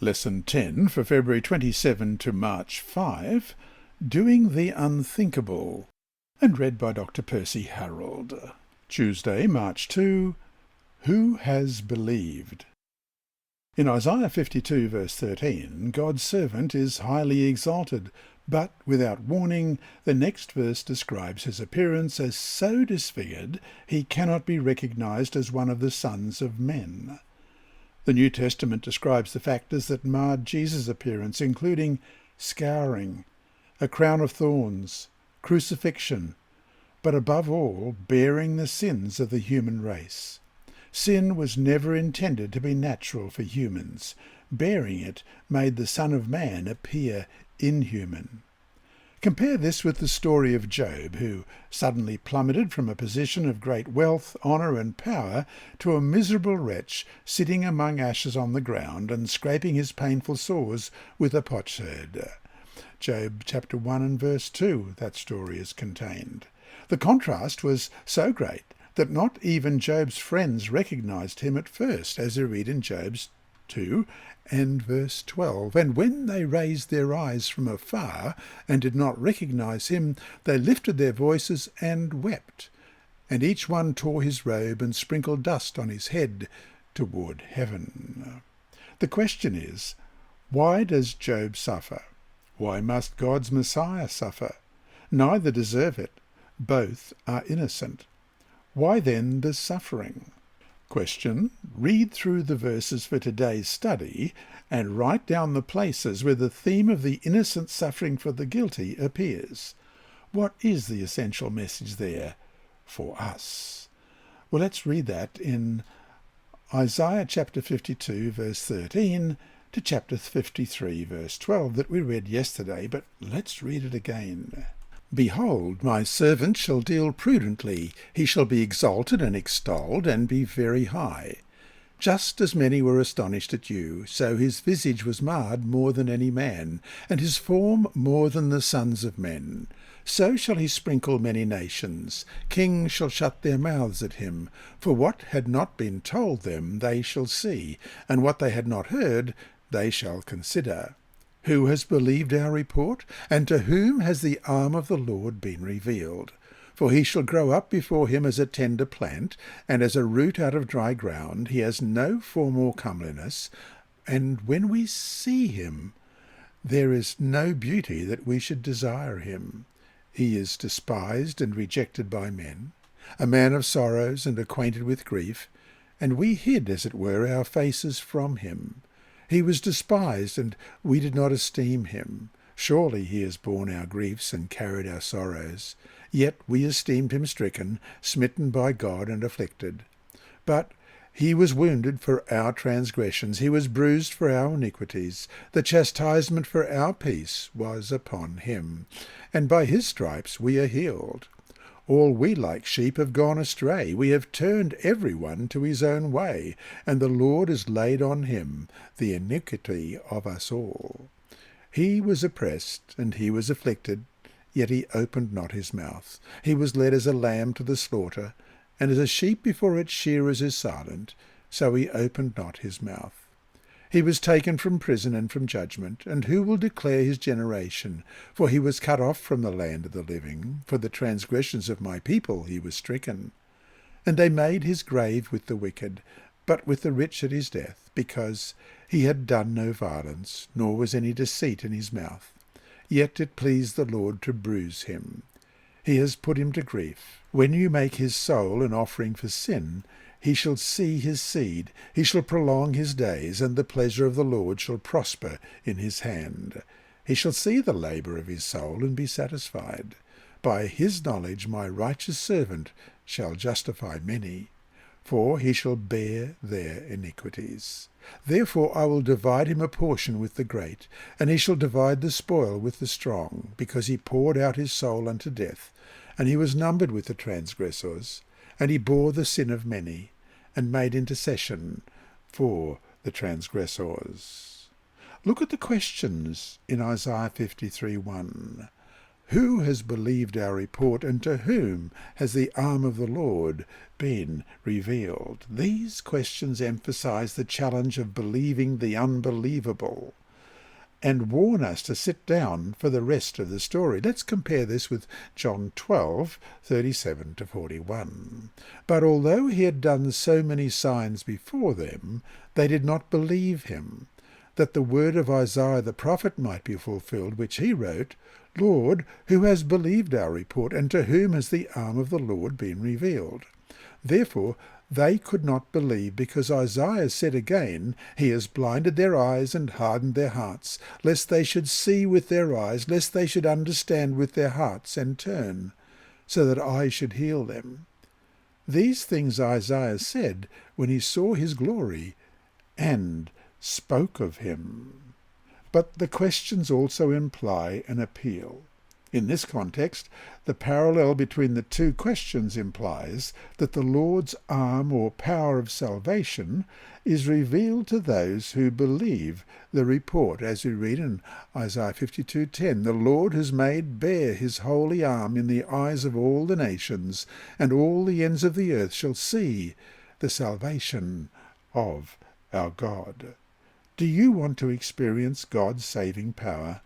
Lesson 10 for February 27 to March 5, Doing the Unthinkable, and read by Dr. Percy Harrold. Tuesday, March 2, Who has believed? In Isaiah 52 verse 13, God's servant is highly exalted, but without warning, the next verse describes his appearance as so disfigured he cannot be recognized as one of the sons of men. The New Testament describes the factors that marred Jesus' appearance, including scouring, a crown of thorns, crucifixion, but above all, bearing the sins of the human race. Sin was never intended to be natural for humans. Bearing it made the Son of Man appear inhuman. Compare this with the story of Job, who suddenly plummeted from a position of great wealth, honour and power to a miserable wretch sitting among ashes on the ground and scraping his painful sores with a potsherd. Job chapter 1 and verse 2, that story is contained. The contrast was so great that not even Job's friends recognised him at first, as we read in Job 2 and verse 12. And when they raised their eyes from afar and did not recognise him, they lifted their voices and wept. And each one tore his robe and sprinkled dust on his head toward heaven. The question is, why does Job suffer? Why must God's Messiah suffer? Neither deserve it. Both are innocent. Why then the suffering? Question. Read through the verses for today's study and write down the places where the theme of the innocent suffering for the guilty appears. What is the essential message there for us? Well, let's read that in Isaiah chapter 52 verse 13 to chapter 53 verse 12 that we read yesterday, but let's read it again. Behold, my servant shall deal prudently, he shall be exalted and extolled, and be very high. Just as many were astonished at you, so his visage was marred more than any man, and his form more than the sons of men. So shall he sprinkle many nations. Kings shall shut their mouths at him. For what had not been told them they shall see, and what they had not heard they shall consider. Who has believed our report? And to whom has the arm of the Lord been revealed? For he shall grow up before him as a tender plant, and as a root out of dry ground. He has no form or comeliness, and when we see him, there is no beauty that we should desire him. He is despised and rejected by men, a man of sorrows and acquainted with grief, and we hid, as it were, our faces from him. He was despised, and we did not esteem him. Surely he has borne our griefs and carried our sorrows. Yet we esteemed him stricken, smitten by God, and afflicted. But he was wounded for our transgressions, he was bruised for our iniquities. The chastisement for our peace was upon him, and by his stripes we are healed. All we like sheep have gone astray. We have turned every one to his own way, and the Lord has laid on him the iniquity of us all. He was oppressed, and he was afflicted, yet he opened not his mouth. He was led as a lamb to the slaughter, and as a sheep before its shearers is silent, so he opened not his mouth. He was taken from prison and from judgment, and who will declare his generation? For he was cut off from the land of the living. For the transgressions of my people he was stricken. And they made his grave with the wicked, but with the rich at his death, because he had done no violence, nor was any deceit in his mouth. Yet it pleased the Lord to bruise him. He has put him to grief. When you make his soul an offering for sin, he shall see his seed, he shall prolong his days, and the pleasure of the Lord shall prosper in his hand. He shall see the labour of his soul, and be satisfied. By his knowledge my righteous servant shall justify many, for he shall bear their iniquities. Therefore I will divide him a portion with the great, and he shall divide the spoil with the strong, because he poured out his soul unto death, and he was numbered with the transgressors. And he bore the sin of many, and made intercession for the transgressors. Look at the questions in Isaiah 53:1. Who has believed our report, and to whom has the arm of the Lord been revealed? These questions emphasize the challenge of believing the unbelievable and warn us to sit down for the rest of the story. Let's compare this with John 12:37-41. But although he had done so many signs before them, they did not believe him, that the word of Isaiah the prophet might be fulfilled, which he wrote, Lord, who has believed our report, and to whom has the arm of the Lord been revealed? Therefore they could not believe, because Isaiah said again, He has blinded their eyes and hardened their hearts, lest they should see with their eyes, lest they should understand with their hearts, and turn, so that I should heal them. These things Isaiah said when he saw his glory and spoke of him. But the questions also imply an appeal. In this context, the parallel between the two questions implies that the Lord's arm or power of salvation is revealed to those who believe the report, as we read in Isaiah 52:10. The Lord has made bare his holy arm in the eyes of all the nations, and all the ends of the earth shall see the salvation of our God. Do you want to experience God's saving power?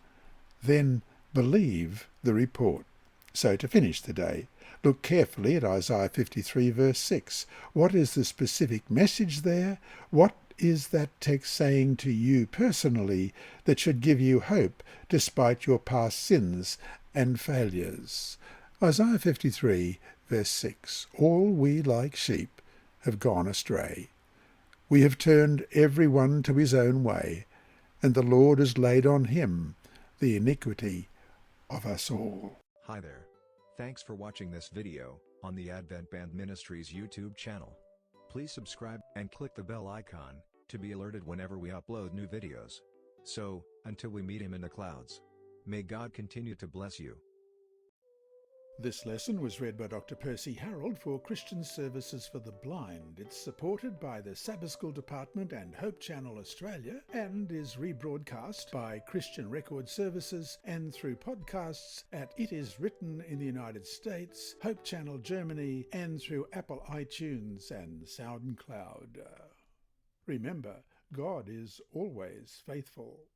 Then believe the report. So to finish the day, look carefully at Isaiah 53 verse 6. What is the specific message there? What is that text saying to you personally that should give you hope despite your past sins and failures? Isaiah 53 verse 6. All we like sheep have gone astray. We have turned every one to his own way, and the Lord has laid on him the iniquity of us all. Hi there. Thanks for watching this video on the Advent-band Ministries YouTube channel. Please subscribe and click the bell icon to be alerted whenever we upload new videos. So, until we meet him in the clouds, may God continue to bless you. This lesson was read by Dr. Percy Harrold for Christian Services for the Blind. It's supported by the Sabbath School Department and Hope Channel Australia, and is rebroadcast by Christian Record Services and through podcasts at It Is Written in the United States, Hope Channel Germany, and through Apple iTunes and SoundCloud. Remember, God is always faithful.